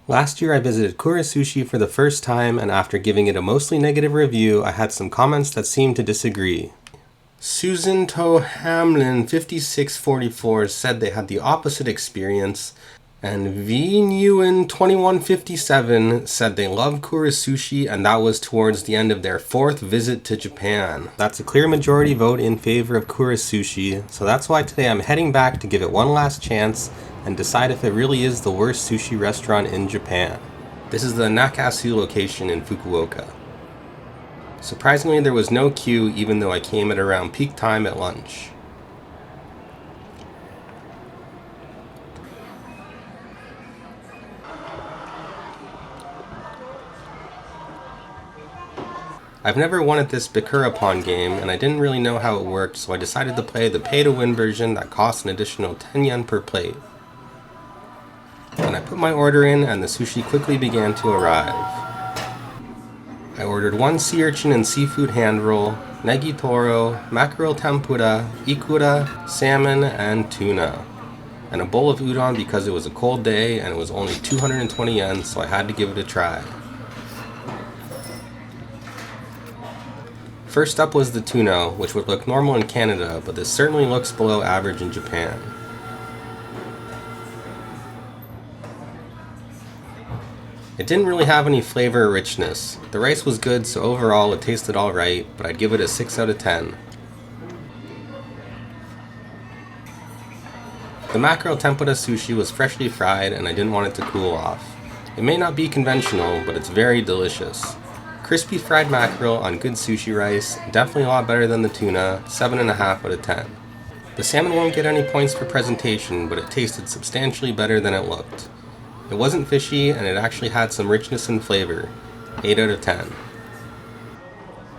Last year I visited Kura Sushi for the first time, and after giving it a mostly negative review, I had some comments that seemed to disagree. Susan To Hamlin 5644 said they had the opposite experience, and V Nguyen 2157 said they love Kura Sushi and that was towards the end of their 4th visit to Japan. That's a clear majority vote in favor of Kura Sushi, so that's why today I'm heading back to give it one last chance and decide if it really is the worst sushi restaurant in Japan. This is the Nakasu location in Fukuoka. Surprisingly, there was no queue even though I came at around peak time at lunch. I've never won at this Bikura-pon game, and I didn't really know how it worked, so I decided to play the pay-to-win version that costs an additional 10 yen per plate. And I put my order in, and the sushi quickly began to arrive. I ordered 1 sea urchin and seafood hand roll, negi toro, mackerel tempura, ikura, salmon, and tuna. And a bowl of udon because it was a cold day and it was only 220 yen, so I had to give it a try. First up was the tuna, which would look normal in Canada, but this certainly looks below average in Japan. It didn't really have any flavor or richness. The rice was good, so overall it tasted alright, but I'd give it a 6 out of 10. The mackerel tempura sushi was freshly fried and I didn't want it to cool off. It may not be conventional, but it's very delicious. Crispy fried mackerel on good sushi rice, definitely a lot better than the tuna, 7.5 out of 10. The salmon won't get any points for presentation, but it tasted substantially better than it looked. It wasn't fishy and it actually had some richness and flavor, 8 out of 10.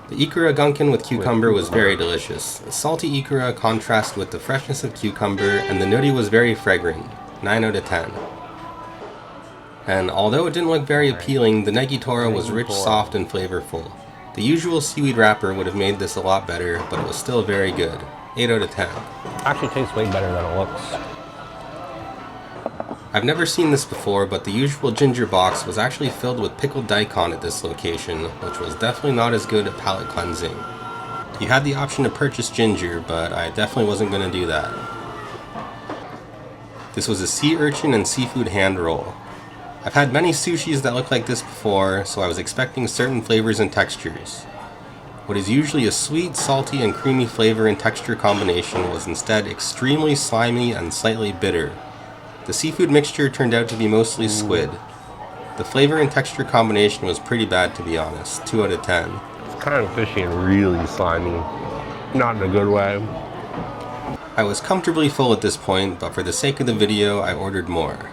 The ikura gunkin with cucumber was very delicious. The salty ikura contrasted with the freshness of cucumber, and the nori was very fragrant, 9 out of 10. And although it didn't look very appealing, the negi toro was rich, soft, and flavorful. The usual seaweed wrapper would have made this a lot better, but it was still very good, 8 out of 10. Actually tastes way better than it looks. I've never seen this before, but the usual ginger box was actually filled with pickled daikon at this location, which was definitely not as good at palate cleansing. You had the option to purchase ginger, but I definitely wasn't going to do that. This was a sea urchin and seafood hand roll. I've had many sushis that look like this before, so I was expecting certain flavors and textures. What is usually a sweet, salty, and creamy flavor and texture combination was instead extremely slimy and slightly bitter. The seafood mixture turned out to be mostly squid. The flavor and texture combination was pretty bad, to be honest, 2 out of 10. It's kind of fishy and really slimy. Not in a good way. I was comfortably full at this point, but for the sake of the video, I ordered more.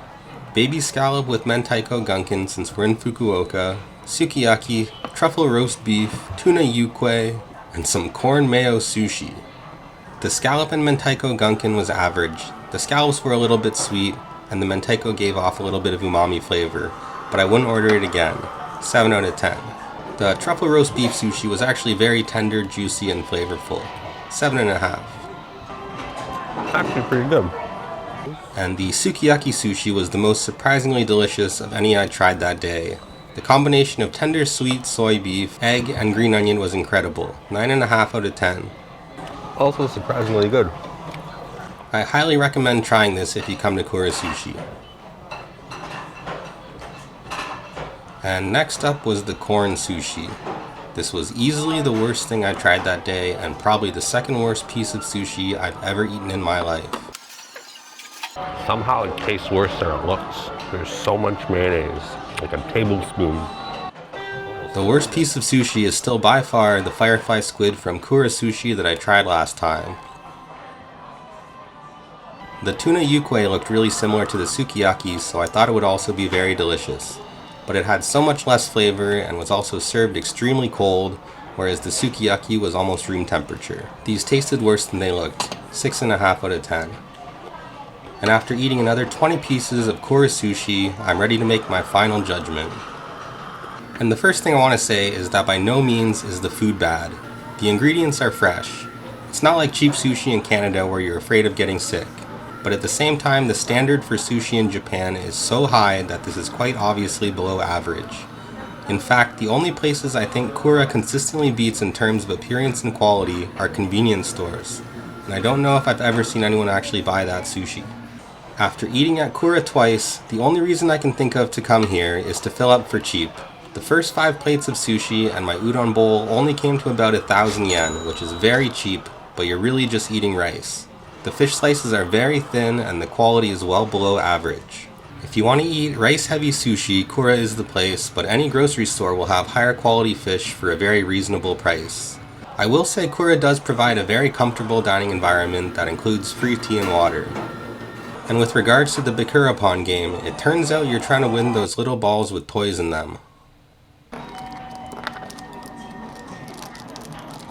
Baby scallop with mentaiko gunkin since we're in Fukuoka, sukiyaki, truffle roast beef, tuna yuquei, and some corn mayo sushi. The scallop and mentaiko gunkin was average. The scallops were a little bit sweet, and the mentaiko gave off a little bit of umami flavor, but I wouldn't order it again, 7 out of 10. The truffle roast beef sushi was actually very tender, juicy, and flavorful, 7.5. Actually pretty good. And the sukiyaki sushi was the most surprisingly delicious of any I tried that day. The combination of tender sweet soy beef, egg, and green onion was incredible, 9.5 out of 10. Also surprisingly good. I highly recommend trying this if you come to Kura Sushi. And next up was the corn sushi. This was easily the worst thing I tried that day, and probably the second worst piece of sushi I've ever eaten in my life. Somehow it tastes worse than it looks. There's so much mayonnaise, like a tablespoon. The worst piece of sushi is still by far the firefly squid from Kura Sushi that I tried last time. The tuna yuquei looked really similar to the sukiyaki, so I thought it would also be very delicious. But it had so much less flavor and was also served extremely cold, whereas the sukiyaki was almost room temperature. These tasted worse than they looked, 6.5 out of 10. And after eating another 20 pieces of Kura Sushi, I'm ready to make my final judgment. And the first thing I want to say is that by no means is the food bad. The ingredients are fresh. It's not like cheap sushi in Canada where you're afraid of getting sick. but at the same time the standard for sushi in Japan is so high that this is quite obviously below average. In fact, the only places I think Kura consistently beats in terms of appearance and quality are convenience stores, and I don't know if I've ever seen anyone actually buy that sushi. After eating at Kura twice, the only reason I can think of to come here is to fill up for cheap. The first 5 plates of sushi and my udon bowl only came to about 1,000 yen, which is very cheap, but you're really just eating rice. The fish slices are very thin and the quality is well below average. If you want to eat rice-heavy sushi, Kura is the place, but any grocery store will have higher quality fish for a very reasonable price. I will say Kura does provide a very comfortable dining environment that includes free tea and water. And with regards to the Bikurapan game, it turns out you're trying to win those little balls with toys in them.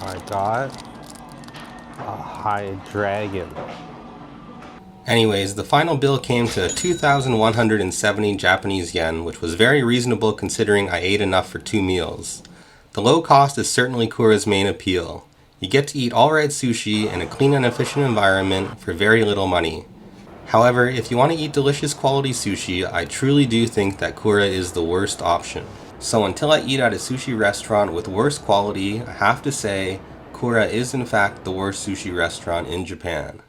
I got a high dragon. Anyways, the final bill came to 2,170 Japanese yen, which was very reasonable considering I ate enough for 2 meals. The low cost is certainly Kura's main appeal. You get to eat alright sushi in a clean and efficient environment for very little money. However, if you want to eat delicious quality sushi, I truly do think that Kura is the worst option. So until I eat at a sushi restaurant with worse quality, I have to say, Kura is in fact the worst sushi restaurant in Japan.